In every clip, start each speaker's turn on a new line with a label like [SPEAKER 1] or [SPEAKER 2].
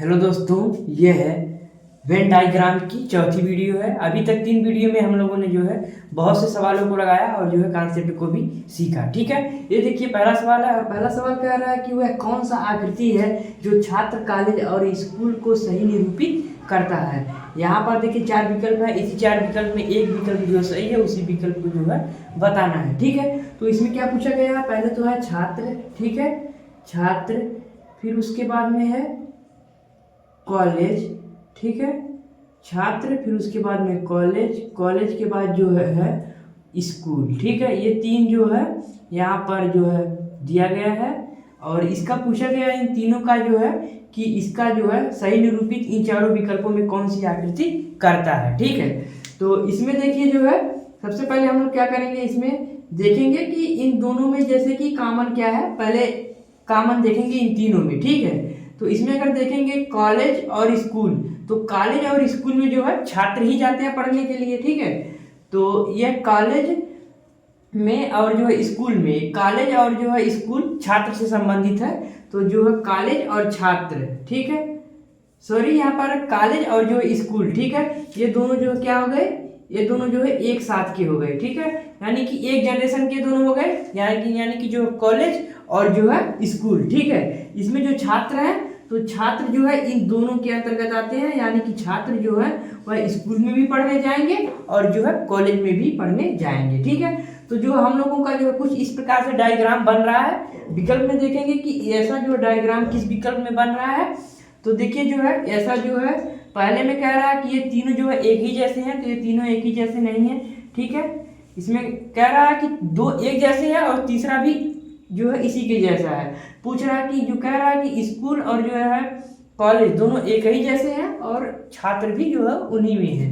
[SPEAKER 1] Hello दोस्तों, ये है वेन डायग्राम की चौथी वीडियो है। अभी तक 3 वीडियो में हम लोगों ने जो है बहुत से सवालों को लगाया और जो है कॉन्सेप्ट को भी सीखा। ठीक है, ये देखिए पहला सवाल है और पहला सवाल कह रहा है कि वह कौन सा आकृति है जो छात्र, कॉलेज और स्कूल को सही निरूपित करता है। यहाँ पर देखिए 4 विकल्प है। इसी 4 विकल्प में एक विकल्प जो सही है उसी विकल्प को जो है बताना है। ठीक है, तो इसमें क्या पूछा गया है, पहले तो है छात्र, ठीक है, छात्र, फिर उसके बाद में है कॉलेज, ठीक है, छात्र, फिर उसके बाद में कॉलेज, कॉलेज के बाद जो है स्कूल। ठीक है, ये 3 जो है यहाँ पर जो है दिया गया है और इसका पूछा गया है इन तीनों का जो है कि इसका जो है सही निरूपित इन चारों विकल्पों में कौन सी आकृति करता है। ठीक है, तो इसमें देखिए जो है सबसे पहले हम लोग क्या करेंगे, इसमें देखेंगे कि इन दोनों में जैसे कि कॉमन क्या है, पहले कॉमन देखेंगे इन तीनों में। ठीक है, तो इसमें अगर देखेंगे कॉलेज और स्कूल, तो कॉलेज और स्कूल में जो है छात्र ही जाते हैं पढ़ने के लिए। ठीक है, तो यह कॉलेज में और जो है स्कूल में, कॉलेज और जो है स्कूल छात्र से संबंधित है, तो जो है कॉलेज और छात्र, ठीक है, सॉरी यहाँ पर कॉलेज और जो है स्कूल, ठीक है, ये दोनों जो क्या हो गए, ये दोनों जो है एक साथ के हो गए। ठीक है, यानी कि एक जनरेशन के दोनों हो गए, यानी कि जो कॉलेज और जो है स्कूल। ठीक है, इसमें जो छात्र हैं तो छात्र जो है इन दोनों के अंतर्गत आते हैं, यानी कि छात्र जो है वह स्कूल में भी पढ़ने जाएंगे और जो है कॉलेज में भी पढ़ने जाएंगे। ठीक है, तो जो हम लोगों का जो है कुछ इस प्रकार से डायग्राम बन रहा है। विकल्प में देखेंगे कि ऐसा जो डायग्राम किस विकल्प में बन रहा है, तो देखिए जो है ऐसा जो है पहले में कह रहा है कि ये तीनों जो है एक ही जैसे हैं, तो ये तीनों एक ही जैसे नहीं है। ठीक है, इसमें कह रहा है कि 2 एक जैसे हैं और तीसरा भी जो है इसी के जैसा है। पूछ रहा है कि जो कह रहा है कि स्कूल और जो है कॉलेज दोनों एक ही जैसे हैं और छात्र भी जो है उन्हीं में है।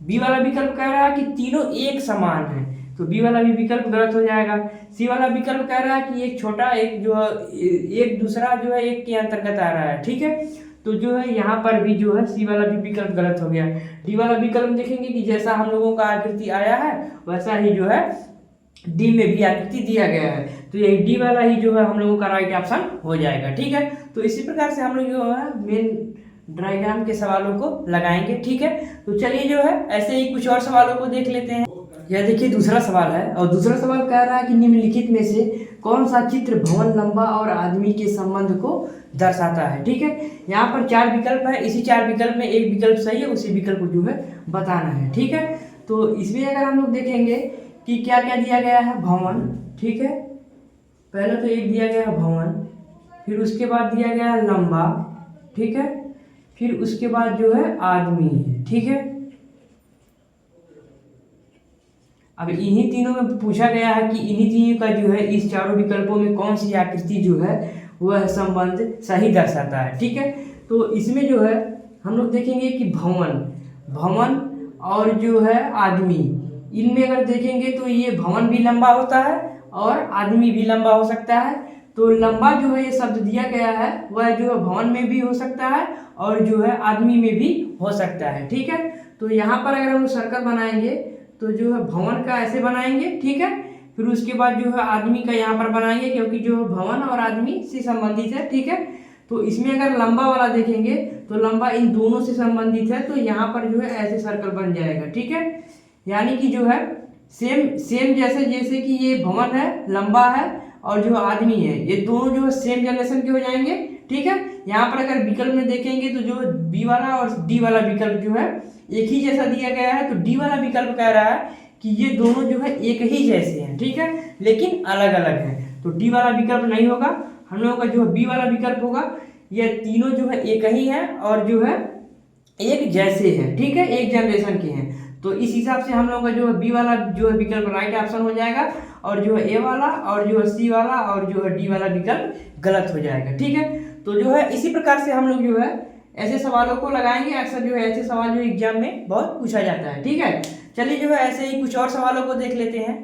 [SPEAKER 1] बी वाला विकल्प कह रहा है कि तीनों एक समान है, तो बी वाला भी विकल्प गलत हो जाएगा। सी वाला विकल्प कह रहा है कि एक छोटा एक जो है एक दूसरा जो है एक के अंतर्गत आ रहा है। ठीक है, तो जो है यहाँ पर भी जो है सी वाला भी विकल्प गलत हो गया। डी वाला विकल्प देखेंगे कि जैसा हम लोगों का आकृति आया है वैसा ही जो है डी में भी आकृति दिया गया है, तो यही डी वाला ही जो है हम लोगों का राइट ऑप्शन हो जाएगा। ठीक है, तो इसी प्रकार से हम लोग जो है मेन डायग्राम के सवालों को लगाएंगे। ठीक है, तो चलिए जो है ऐसे ही कुछ और सवालों को देख लेते हैं। यह देखिए दूसरा सवाल है और दूसरा सवाल कह रहा है कि निम्नलिखित में से कौन सा चित्र भवन, लंबा और आदमी के संबंध को दर्शाता है। ठीक है, यहाँ पर 4 विकल्प है, इसी 4 विकल्प में एक विकल्प सही है, उसी विकल्प को जो है बताना है। ठीक है, तो इसमें अगर हम लोग देखेंगे कि क्या क्या दिया गया है, भवन, ठीक है, पहले तो एक दिया गया है भवन, फिर उसके बाद दिया गया है लंबा, ठीक है, फिर उसके बाद जो है आदमी है। ठीक है, अब इन्हीं तीनों में पूछा गया है कि इन्हीं तीनों का जो है इस चारों विकल्पों में कौन सी आकृति जो है वह संबंध सही दर्शाता है। ठीक है, तो इसमें जो है हम लोग देखेंगे कि भवन, भवन और जो है आदमी, इनमें अगर देखेंगे तो ये भवन भी लंबा होता है और आदमी भी लंबा हो सकता है। तो लंबा जो है ये शब्द दिया गया है वह जो है भवन में भी हो सकता है और जो है आदमी में भी हो सकता है। ठीक है, तो यहाँ पर अगर हम सर्कल बनाएंगे तो जो है भवन का ऐसे बनाएंगे, ठीक है, फिर उसके बाद जो है आदमी का यहाँ पर बनाएंगे क्योंकि जो भवन और आदमी से संबंधित है। ठीक है, तो इसमें अगर लंबा वाला देखेंगे तो लंबा इन दोनों से संबंधित है, तो यहाँ पर जो है ऐसे सर्कल बन जाएगा। ठीक है, यानी कि जो है सेम जैसे कि ये भवन है, लंबा है और जो आदमी है, ये दोनों जो है सेम जनरेशन के हो जाएंगे। ठीक है, यहाँ पर अगर विकल्प में देखेंगे तो जो बी वाला और डी वाला विकल्प जो है एक ही जैसा दिया गया है, तो डी वाला विकल्प कह रहा है कि ये दोनों जो है एक ही जैसे हैं, ठीक है, लेकिन अलग अलग हैं, तो डी वाला विकल्प नहीं होगा। हम लोगों का जो है बी वाला विकल्प होगा, ये तीनों जो है एक ही हैं और जो है एक जैसे हैं। ठीक है, एक जनरेशन के हैं, तो इस हिसाब से हम लोगों का जो है बी वाला जो है विकल्प राइट ऑप्शन हो जाएगा और जो है ए वाला और जो है सी वाला और जो है डी वाला विकल्प गलत हो जाएगा। ठीक है, तो जो है इसी प्रकार से हम लोग जो है ऐसे सवालों को लगाएंगे। अक्सर जो है ऐसे सवाल जो एग्जाम में बहुत पूछा जाता है। ठीक है, चलिए जो है ऐसे ही कुछ और सवालों को देख लेते हैं।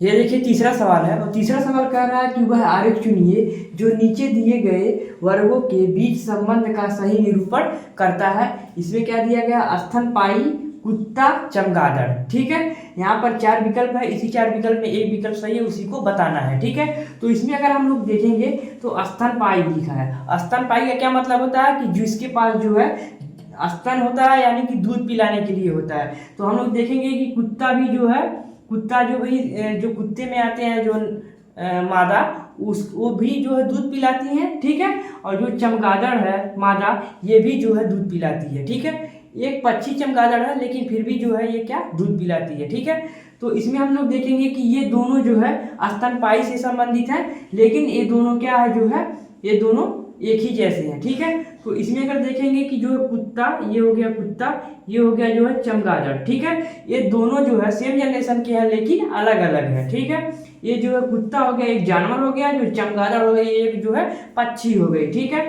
[SPEAKER 1] ये देखिए तीसरा सवाल है और तीसरा सवाल कह रहा है कि वह आरेख चुनिए जो नीचे दिए गए वर्गों के बीच संबंध का सही निरूपण करता है। इसमें क्या दिया गया, स्तनपायी कुत्ता, चमगादड़। ठीक है, यहाँ पर 4 विकल्प है, इसी 4 विकल्प में एक विकल्प सही है, उसी को बताना है। ठीक है, तो इसमें अगर हम लोग देखेंगे तो स्तनपायी लिखा है। स्तनपायी का क्या मतलब होता है कि जिसके पास जो है स्तन होता है, यानी कि दूध पिलाने के लिए होता है। तो हम लोग देखेंगे कि कुत्ता भी जो है, कुत्ता जो भाई जो कुत्ते में आते हैं जो मादा, वो भी जो है दूध पिलाती हैं। ठीक है, और जो चमगादड़ है मादा, ये भी जो है दूध पिलाती है। ठीक है, एक पक्षी चमगादड़ है, लेकिन फिर भी जो है ये क्या दूध पिलाती है। ठीक है, तो इसमें हम लोग देखेंगे कि ये दोनों जो है स्तनपायी से संबंधित है, लेकिन ये दोनों क्या है जो है, ये दोनों एक ही जैसे हैं। ठीक है, तो इसमें अगर देखेंगे कि जो है कुत्ता, ये हो गया कुत्ता, ये हो गया जो है चमगादड़। ठीक है, ये दोनों जो है सेम जनरेशन के हैं, लेकिन अलग अलग है। ठीक है, ये जो है कुत्ता हो गया एक जानवर हो गया, जो चमगादड़ हो गई एक जो है पक्षी हो गई। ठीक है,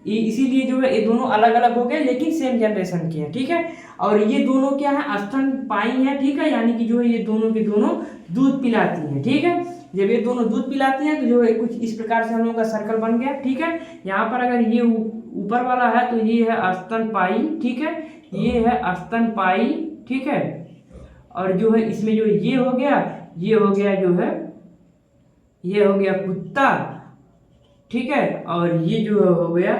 [SPEAKER 1] इसीलिए जो है ये दोनों अलग अलग हो गए, लेकिन सेम जनरेशन के हैं। ठीक है, और ये दोनों क्या है, स्तनपायी है। ठीक है, यानी कि जो है ये दोनों के दोनों दूध पिलाती हैं। ठीक है, जब ये दोनों दूध पिलाती हैं तो जो है कुछ इस प्रकार से हम लोगों का सर्कल बन गया। ठीक है, यहाँ पर अगर ये ऊपर वाला है तो ये है स्तनपायी। ठीक है, ये है स्तनपायी। ठीक है, और जो है इसमें जो ये हो गया, ये हो गया जो है, ये हो गया कुत्ता। ठीक है, और ये जो हो गया,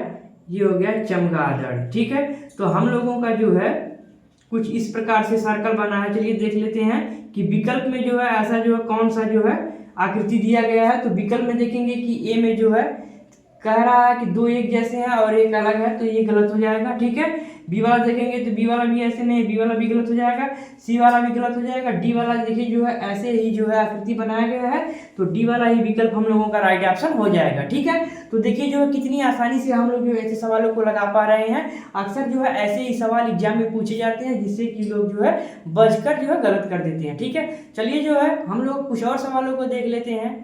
[SPEAKER 1] ये हो गया चमगादड़। ठीक है, तो हम लोगों का जो है कुछ इस प्रकार से सर्कल बना है। चलिए देख लेते हैं कि विकल्प में जो है ऐसा जो है कौन सा जो है आकृति दिया गया है। तो विकल्प में देखेंगे कि ए में जो है कह रहा है कि दो एक जैसे हैं और एक अलग है, तो ये गलत हो जाएगा। ठीक है, बी वाला देखेंगे तो बी वाला भी ऐसे नहीं, बी वाला भी गलत हो जाएगा, सी वाला भी गलत हो जाएगा, डी वाला देखिए जो है ऐसे ही जो है आकृति बनाया गया है, तो डी वाला ही विकल्प हम लोगों का राइट ऑप्शन हो जाएगा। ठीक है, तो देखिए जो है कितनी आसानी से हम लोग जो ऐसे सवालों को लगा पा रहे हैं। अक्सर जो है ऐसे ही सवाल एग्जाम में पूछे जाते हैं, जिससे कि लोग जो है बचकर जो है गलत कर देते हैं। ठीक है, चलिए जो है हम लोग कुछ और सवालों को देख लेते हैं।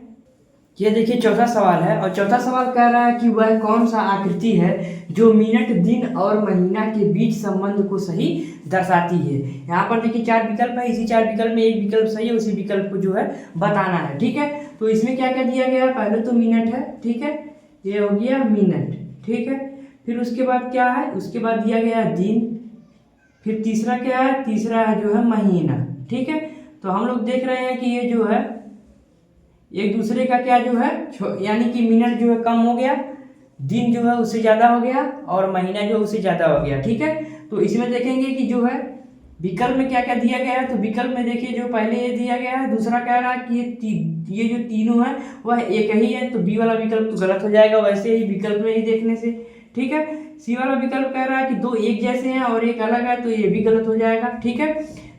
[SPEAKER 1] ये देखिए चौथा सवाल है, और चौथा सवाल कह रहा है कि वह कौन सा आकृति है जो मिनट, दिन और महीना के बीच संबंध को सही दर्शाती है। यहाँ पर देखिए 4 विकल्प है, इसी 4 विकल्प में एक विकल्प सही है, उसी विकल्प को जो है बताना है। ठीक है, तो इसमें क्या क्या दिया गया है, पहले तो मिनट है। ठीक है, ये हो गया मिनट। ठीक है, फिर उसके बाद क्या है, उसके बाद दिया गया है दिन, फिर तीसरा क्या है, तीसरा है जो है महीना। ठीक है, तो हम लोग देख रहे हैं कि ये जो है एक दूसरे का क्या जो है, यानी कि मिनट जो है कम हो गया, दिन जो है उससे ज़्यादा हो गया, और महीना जो है उससे ज़्यादा हो गया। ठीक है, तो इसमें देखेंगे कि जो है विकल्प में क्या क्या दिया गया है। तो विकल्प में देखिए जो पहले ये दिया गया है, दूसरा कह रहा है कि ये जो तीनों है वह एक ही है, तो बी वाला विकल्प तो गलत हो जाएगा वैसे ही विकल्प में ही देखने से। ठीक है, सी वाला विकल्प कह रहा है कि दो एक जैसे हैं और एक अलग है, तो ये भी गलत हो जाएगा। ठीक है,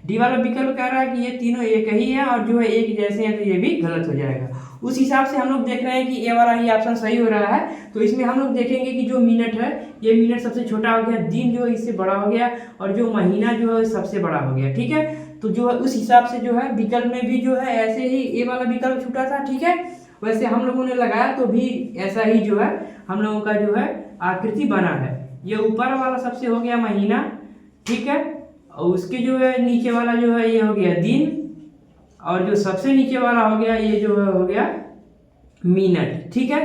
[SPEAKER 1] डी वाला विकल्प कह रहा है कि ये तीनों एक ही है और जो है एक जैसे हैं, तो ये भी गलत हो जाएगा। उस हिसाब से हम लोग देख रहे हैं कि ए वाला ही ऑप्शन सही हो रहा है। तो इसमें हम लोग देखेंगे कि जो मिनट है, ये मिनट सबसे छोटा हो गया, दिन जो है इससे बड़ा हो गया, और जो महीना जो है सबसे बड़ा हो गया। ठीक है, तो जो है उस हिसाब से जो है विकल्प में भी जो है ऐसे ही ए वाला विकल्प छूटा था। ठीक है, वैसे हम लोगों ने लगाया तो भी ऐसा ही जो है हम लोगों का जो है आकृति बना है। ये ऊपर वाला सबसे हो गया महीना। ठीक है, और उसके जो है नीचे वाला जो है ये हो गया दिन, और जो सबसे नीचे वाला हो गया ये जो है हो गया मिनट। ठीक है,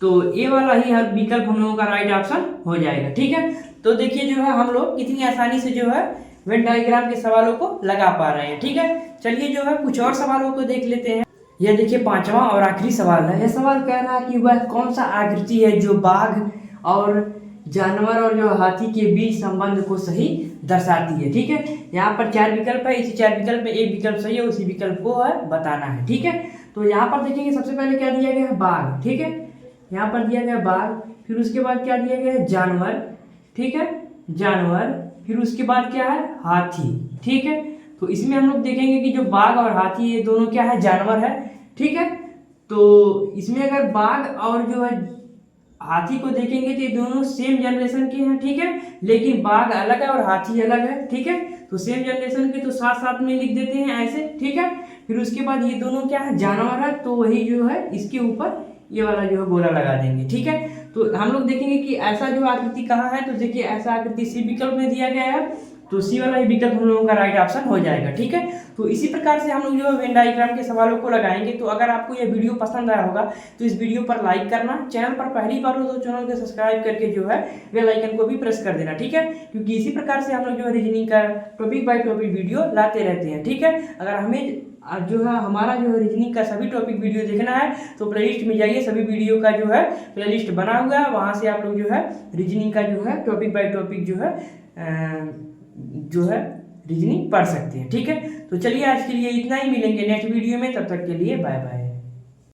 [SPEAKER 1] तो ये वाला ही हर विकल्प हम लोगों का राइट ऑप्शन हो जाएगा। ठीक है, तो देखिए जो है हम लोग कितनी आसानी से जो है वेन डायग्राम के सवालों को लगा पा रहे हैं। ठीक है, चलिए जो है कुछ और सवालों को देख लेते हैं। यह देखिए पांचवा और आखिरी सवाल है। यह सवाल कह रहा है कि वह कौन सा आकृति है जो बाघ और जानवर और जो हाथी के बीच संबंध को सही दर्शाती है। ठीक है, यहाँ पर 4 विकल्प है, इसी 4 विकल्प में एक विकल्प सही है, उसी विकल्प को है बताना है। ठीक है, तो यहाँ पर देखेंगे सबसे पहले क्या दिया गया है, बाघ। ठीक है, यहाँ पर दिया गया बाघ, फिर उसके बाद क्या दिया गया है, जानवर। ठीक है, जानवर, फिर उसके बाद क्या है, हाथी। ठीक है, तो इसमें हम लोग देखेंगे कि जो बाघ और हाथी ये दोनों क्या है, जानवर है। ठीक है, तो इसमें अगर बाघ और जो है हाथी को देखेंगे तो ये दोनों सेम जनरेशन के हैं। ठीक है, लेकिन बाघ अलग है और हाथी अलग है। ठीक है, तो सेम जनरेशन के तो साथ साथ में लिख देते हैं ऐसे। ठीक है, फिर उसके बाद ये दोनों क्या है, जानवर है, तो वही जो है इसके ऊपर ये वाला जो है गोला लगा देंगे। ठीक है, तो हम लोग देखेंगे कि ऐसा जो आकृति कहाँ है, तो देखिए ऐसा आकृति सी विकल्प में दिया गया है, तो सी वाला ही विकल्प हम लोगों का राइट ऑप्शन हो जाएगा। ठीक है, तो इसी प्रकार से हम लोग जो है वेन डायग्राम के सवालों को लगाएंगे। तो अगर आपको यह वीडियो पसंद आया होगा तो इस वीडियो पर लाइक करना, चैनल पर पहली बार हो तो चैनल को सब्सक्राइब करके जो है बेल आइकन को भी प्रेस कर देना। ठीक है, क्योंकि इसी प्रकार से हम लोग जो है रीजनिंग का टॉपिक बाय टॉपिक वीडियो लाते रहते हैं। ठीक है, अगर हमें जो है हमारा जो है रीजनिंग का सभी टॉपिक वीडियो देखना है तो प्लेलिस्ट में जाइए, सभी वीडियो का जो है प्लेलिस्ट बना हुआ है, वहाँ से आप लोग जो है रीजनिंग का जो है टॉपिक बाय टॉपिक जो है रीजनिंग पढ़ सकते हैं। ठीक है, तो चलिए आज के लिए इतना ही, मिलेंगे नेक्स्ट वीडियो में, तब तक के लिए बाय बाय।